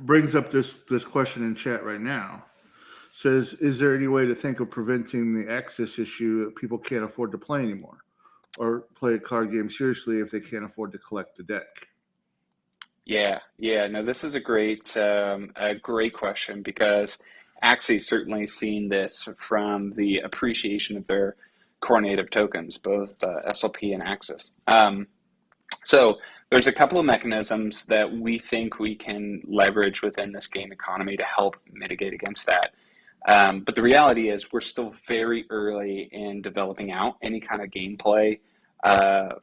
brings up this question in chat right now. Says, is there any way to think of preventing the access issue that people can't afford to play anymore, or play a card game seriously if they can't afford to collect the deck? Yeah, no, this is a great question, because Axie's certainly seen this from the appreciation of their core native tokens, both SLP and Axis. So there's a couple of mechanisms that we think we can leverage within this game economy to help mitigate against that. But the reality is we're still very early in developing out any kind of gameplay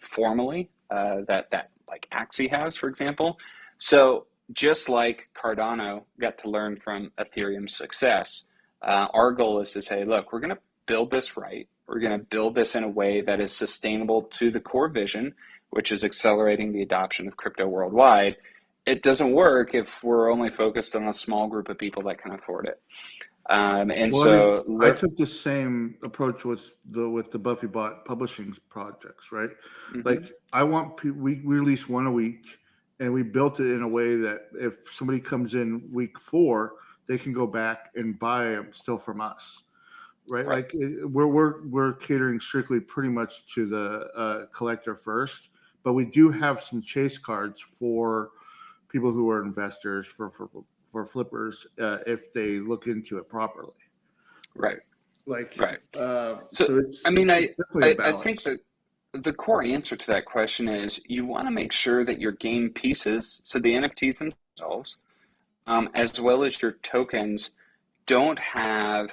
formally that like Axie has, for example. So just like Cardano got to learn from Ethereum's success, our goal is to say, look, we're going to build this right. We're going to build this in a way that is sustainable to the core vision, which is accelerating the adoption of crypto worldwide. It doesn't work if we're only focused on a small group of people that can afford it. I took the same approach with the Buffy Bot publishing projects, right? Mhm. Like, I want we release one a week, and we built it in a way that if somebody comes in week 4, they can go back and buy them still from us, right? Right. Like, we're catering strictly pretty much to the collector first, but we do have some chase cards for people who are investors, for flippers, if they look into it properly. Right. Like, Right. So, so it's I mean, definitely a I think balance. that the core answer to that question is you want to make sure that your game pieces, so the NFTs themselves, as well as your tokens, don't have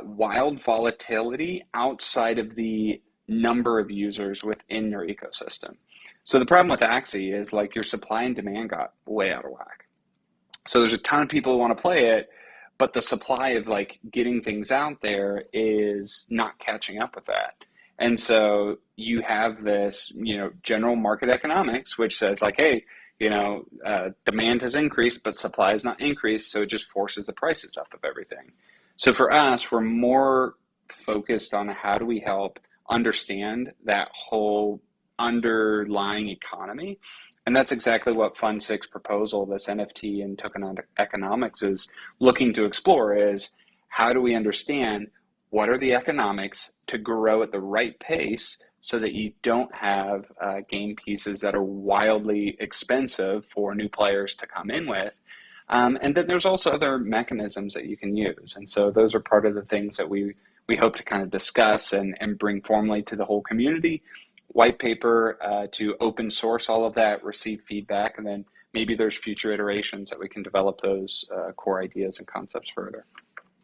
wild volatility outside of the number of users within your ecosystem. So the problem with Axie is, like, your supply and demand got way out of whack. So there's a ton of people who want to play it, but the supply of, like, getting things out there is not catching up with that. And so you have this, general market economics, which says, like, hey, demand has increased, but supply has not increased. So it just forces the prices up of everything. So for us, we're more focused on how do we help understand that whole underlying economy. And that's exactly what Fund 6 proposal, this NFT and token economics, is looking to explore, is how do we understand what are the economics to grow at the right pace so that you don't have game pieces that are wildly expensive for new players to come in with. And then there's also other mechanisms that you can use. And so those are part of the things that we hope to kind of discuss and bring formally to the whole community. White paper to open source all of that, receive feedback, and then maybe there's future iterations that we can develop those core ideas and concepts further.